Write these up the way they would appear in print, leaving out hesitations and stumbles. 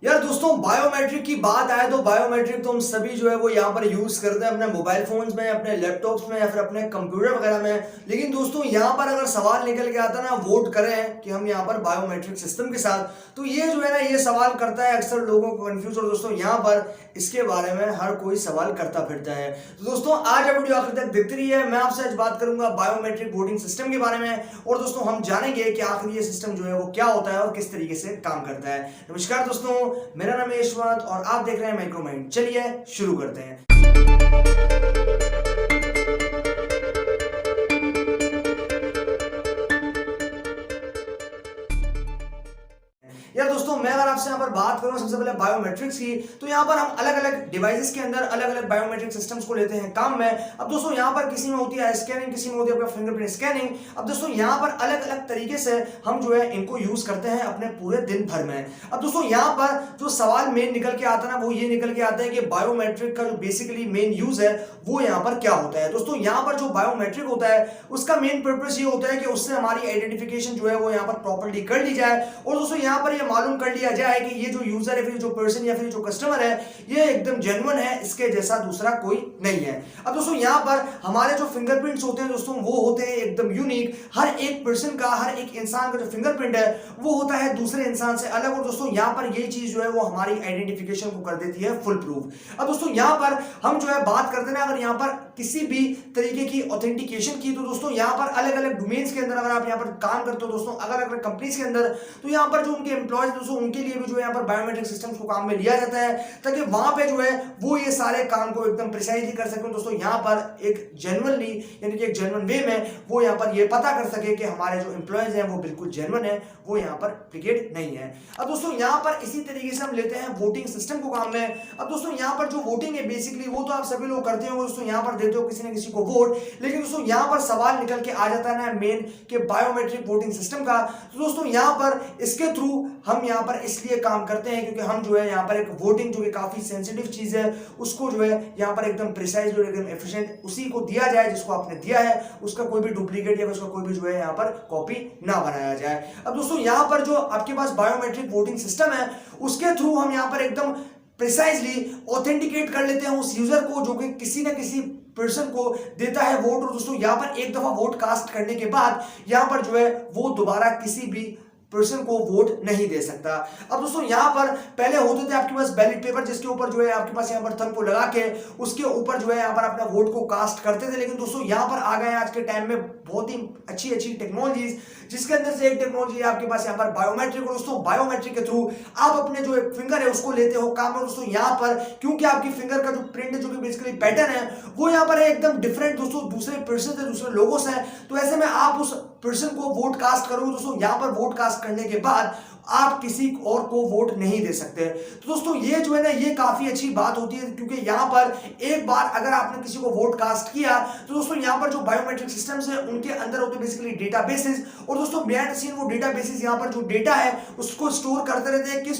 यार दोस्तों, बायोमेट्रिक की बात आए तो बायोमेट्रिक तो हम सभी जो है वो यहाँ पर यूज करते हैं अपने मोबाइल फोन्स में, अपने लैपटॉप्स में या फिर अपने कंप्यूटर वगैरह में। लेकिन दोस्तों यहाँ पर अगर सवाल निकल के आता है ना, वोट करें कि हम यहाँ पर बायोमेट्रिक सिस्टम के साथ, तो ये जो है ना ये सवाल करता है अक्सर लोगों को कंफ्यूज। और दोस्तों यहाँ पर इसके बारे में हर कोई सवाल करता फिरता है। तो दोस्तों आज वीडियो आखिर तक देखते रहिए। मैं आपसे आज बात करूंगा बायोमेट्रिक वोटिंग सिस्टम के बारे में, और दोस्तों हम जानेंगे कि आखिर ये सिस्टम जो है वो क्या होता है और किस तरीके से काम करता है। नमस्कार दोस्तों, मेरा नाम है यशवंत और आप देख रहे हैं माइक्रोमाइंड। चलिए शुरू करते हैं। यार दोस्तों, मैं अगर आपसे यहाँ पर बात करूँ सबसे पहले बायोमेट्रिक्स की, तो यहाँ पर हम अलग अलग डिवाइसेस के अंदर अलग अलग बायोमेट्रिक सिस्टम्स को लेते हैं काम में। अब दोस्तों यहाँ पर किसी में होती है स्कैनिंग, किसी में होती है आपका फिंगरप्रिंट स्कैनिंग। अब दोस्तों यहाँ पर अलग अलग तरीके से हम जो है इनको यूज करते हैं अपने पूरे दिन भर में। अब दोस्तों यहाँ पर जो सवाल मेन निकल के आता है ना, वो ये निकल के आता है कि बायोमेट्रिक का जो बेसिकली मेन यूज है वो यहाँ पर क्या होता है। दोस्तों यहाँ पर जो बायोमेट्रिक होता है उसका मेन पर्पस ये होता है कि उससे हमारी आइडेंटिफिकेशन जो है वो यहाँ पर प्रॉपर्ली कर ली जाए, और दोस्तों यहाँ पर ये मालूम कर लिया जाए कि ये जो यूजर है, फिर जो पर्सन या फिर जो कस्टमर है, ये एकदम जेन्युइन है, इसके जैसा दूसरा कोई नहीं है। अब दोस्तों यहाँ पर हमारे जो फिंगरप्रिंट्स होते हैं दोस्तों, वो होते हैं एकदम यूनिक। हर एक पर्सन का, हर एक इंसान का जो फिंगरप्रिंट है वो होता है दूसरे इंसान से अलग, और दोस्तों यहाँ पर ये चीज जो है वो हमारी आइडेंटिफिकेशन को कर देती है फुल प्रूफ। अब दोस्तों यहाँ पर हम जो है बात करते हैं, अगर यहाँ पर किसी भी तरीके की ऑथेंटिकेशन की, तो दोस्तों यहाँ पर अलग अलग डोमेन्स के अंदर अगर आप यहाँ पर काम करते हो दोस्तों, अलग अलग कंपनीज के अंदर, तो यहाँ पर जो उनके एम्प्लॉयज दोस्तों, उनके लिए भी जो है यहाँ पर बायोमेट्रिक सिस्टम्स को काम में लिया जाता है, ताकि वहां पे जो है वो ये सारे काम को एकदम प्रिसाइजली कर सके। दोस्तों यहाँ पर एक जेन्युइनली, यानी कि एक जेन्युइन वे में वो यहाँ पर ये पता कर सके कि हमारे जो एम्प्लॉयज हैं वो बिल्कुल जेन्युइन है, वो यहाँ पर प्रिकेट नहीं है। अब दोस्तों यहाँ पर इसी तरीके से हम लेते हैं वोटिंग सिस्टम को काम में। अब दोस्तों यहाँ पर जो वोटिंग है बेसिकली वो तो आप सभी लोग करते हो दोस्तों, यहाँ पर देते हो किसी न किसी को वोट। लेकिन दोस्तों यहाँ पर सवाल निकल के आ जाता है ना मेन के बायोमेट्रिक वोटिंग सिस्टम का। तो दोस्तों यहाँ पर इसके थ्रू हम यहाँ पर इसलिए काम करते हैं क्योंकि हम जो है यहाँ पर एक वोटिंग जो कि काफी सेंसिटिव चीज है, उसको जो है यहाँ पर एकदम प्रिसाइज और एकदम एफिशिएंट उसी को दिया जाए जिसको आपने दिया है, उसका कोई भी डुप्लीकेट या उसका कोई भी जो है यहाँ पर कॉपी ना बनाया जाए। अब दोस्तों यहाँ पर जो आपके पास बायोमेट्रिक वोटिंग सिस्टम है, उसके थ्रू हम यहाँ पर एकदम प्रिसाइजली ऑथेंटिकेट कर लेते हैं उस यूजर को जो कि किसी ना किसी पर्सन को देता है वोट। और दोस्तों यहाँ पर एक दफा वोट कास्ट करने के बाद यहाँ पर जो है वो दोबारा किसी भी पर्सन को वोट नहीं दे सकता। अब दोस्तों यहाँ पर पहले होते थे आपके पास बैलेट पेपर, जिसके ऊपर जो है आपके पास यहाँ पर थंब को लगा के उसके ऊपर जो है यहाँ पर अपना वोट को कास्ट करते थे। लेकिन दोस्तों यहाँ पर आ गए आज के टाइम में बहुत ही अच्छी अच्छी टेक्नोलॉजीज, जिसके अंदर से एक टेक्नोलॉजी है आपके पास यहाँ पर बायोमेट्रिक। और दोस्तों बायोमेट्रिक के थ्रू आप अपने जो फिंगर है उसको लेते हो काम में। दोस्तों यहाँ पर क्योंकि आपकी फिंगर का जो प्रिंट है, जो कि बेसिकली पैटर्न है, वो यहाँ पर है एकदम डिफरेंट दोस्तों दूसरे पर्सन से, दूसरे लोगों से, तो ऐसे में आप उस पर्सन को वोट कास्ट करोगे दोस्तों, यहाँ पर वोट कास्ट करने के बाद आप किसी और को वोट नहीं दे सकते। तो दोस्तों ये जो है ना ये काफी अच्छी बात होती है, क्योंकि यहाँ पर एक बार अगर आपने किसी को वोट कास्ट किया तो दोस्तों यहाँ पर जो बायोमेट्रिक सिस्टम्स है उनके अंदर होते बेसिकली डेटाबेसेस, और दोस्तों बिहाइंड द सीन वो डेटाबेसेस यहाँ पर जो डेटा है उसको स्टोर करते रहते हैं, किस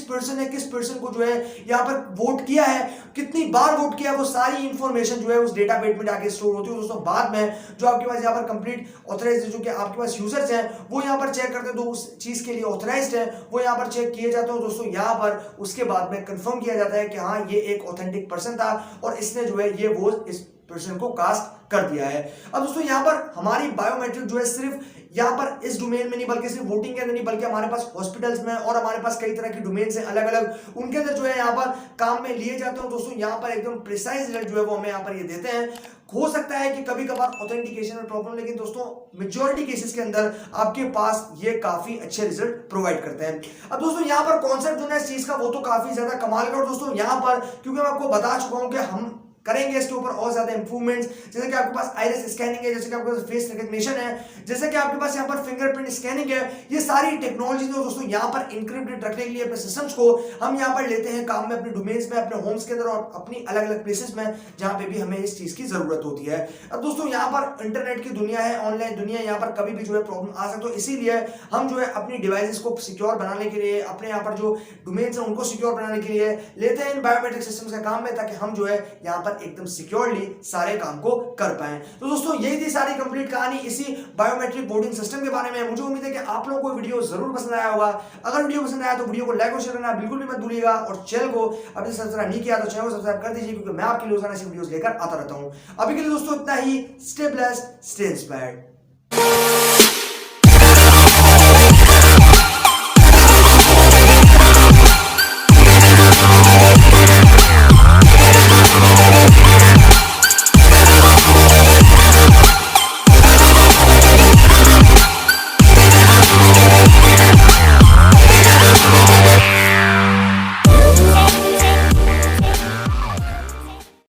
पर्सन को जो है यहाँ पर वोट किया है, कितनी बार वोट किया, वो सारी इंफॉर्मेशन जो है उस डेटाबेस में जाके स्टोर होती है। दोस्तों बाद में जो आपके पास यहाँ पर कंप्लीट ऑथराइज्ड जो कि आपके पास यूजर्स हैं वो यहाँ पर चेक करते हैं, तो उस चीज के लिए ऑथराइज्ड है वो यहाँ पर चेक किए जाते हैं दोस्तों। यहाँ पर उसके बाद में कंफर्म किया जाता है कि हाँ ये एक ऑथेंटिक पर्सन था और इसने जो है ये वोट इस पर्सन को कास्ट कर दिया है। अब दोस्तों यहाँ पर हमारी बायोमेट्रिक जो है सिर्फ यहाँ पर इस डोमेन में नहीं, बल्कि सिर्फ वोटिंग के अंदर नहीं, बल्कि हमारे पास हॉस्पिटल्स में और हमारे पास कई तरह की डोमेन्स हैं अलग अलग, उनके अंदर जो है यहाँ पर काम में लिए जाते हैं दोस्तों। यहाँ पर एकदम प्रिसाइज रिजल्ट जो है वो हमें यहाँ पर ये देते हैं। हो सकता है कि कभी कभार ऑथेंटिकेशन में प्रॉब्लम, लेकिन दोस्तों मेजॉरिटी केसेस के अंदर आपके पास ये काफी अच्छे रिजल्ट प्रोवाइड करते हैं। अब दोस्तों यहाँ पर कॉन्सेप्ट जो है इस चीज का वो तो काफी ज्यादा कमाल का, और दोस्तों यहाँ पर क्योंकि मैं आपको बता चुका हूं कि हम करेंगे इसके ऊपर और ज्यादा इंप्रूवमेंट्स, जैसे कि आपके पास आइरिस स्कैनिंग है, जैसे कि आपके पास फेस रिकग्निशन है, जैसे कि आपके पास यहाँ पर फिंगरप्रिंट स्कैनिंग है। ये सारी टेक्नोलॉजी दोस्तों यहाँ पर इंक्रिप्टेड रखने के लिए अपने सिस्टम्स को हम यहाँ पर लेते हैं काम में अपने डोमेन्स में, अपने होम्स के अंदर और अपनी अलग अलग प्लेसेस में जहाँ पे भी हमें इस चीज की जरूरत होती है। अब दोस्तों यहाँ पर इंटरनेट की दुनिया है, ऑनलाइन दुनिया, यहाँ पर कभी भी जो है प्रॉब्लम आ सकता है, इसीलिए हम जो है अपनी डिवाइसेस को सिक्योर बनाने के लिए, अपने यहाँ पर जो डोमेन्स है उनको सिक्योर बनाने के लिए लेते हैं इन बायोमेट्रिक सिस्टम्स का काम में, ताकि हम जो है यहाँ पर पर एकदम सिक्योरली सारे काम को कर पाए। तो दोस्तों यही थी सारी कंप्लीट कहानी इसी बायोमेट्रिक बोर्डिंग सिस्टम के बारे में। मुझे उम्मीद है कि आप लोगों को वीडियो जरूर पसंद आया होगा। अगर वीडियो पसंद आया तो वीडियो को लाइक और शेयर करना बिल्कुल भी मत भूलिएगा, और चैनल को अभी सब्सक्राइब नहीं किया तो चैनल को सब्सक्राइब कर दीजिए, क्योंकि मैं आपके लिए रोजाना ऐसी वीडियोस लेकर आता रहता हूं। अभी के लिए दोस्तों इतना ही। Stay blessed, stay inspired.